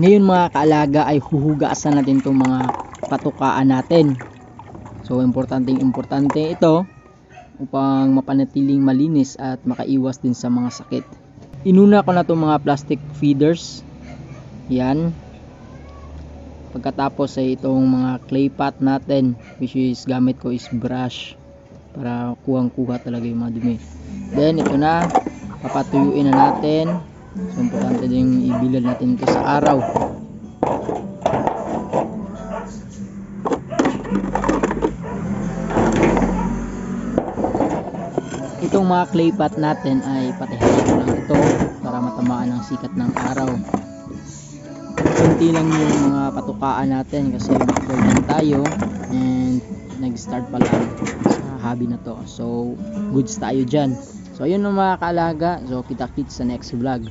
Ngayon mga kaalaga ay huhugasan natin itong mga patukaan natin. So importante ito upang mapanatiling malinis at makaiwas din sa mga sakit. Inuna ko na itong mga plastic feeders. Yan. Pagkatapos ay itong mga clay pot natin, which is gamit ko is brush para kuhang-kuha talaga yung mga dumi. Then ito na, papatuyuin na natin. So importante din ibilad natin ito sa araw. Itong mga clay pot natin ay patihayan ko lang ito para matamaan ng sikat ng araw. Kunti lang yung mga patukaan natin kasi mag-golden tayo and nag-start pa lang sa hobby na to. So goods tayo dyan. So ayun mga kaalaga, so kita-kits sa next vlog.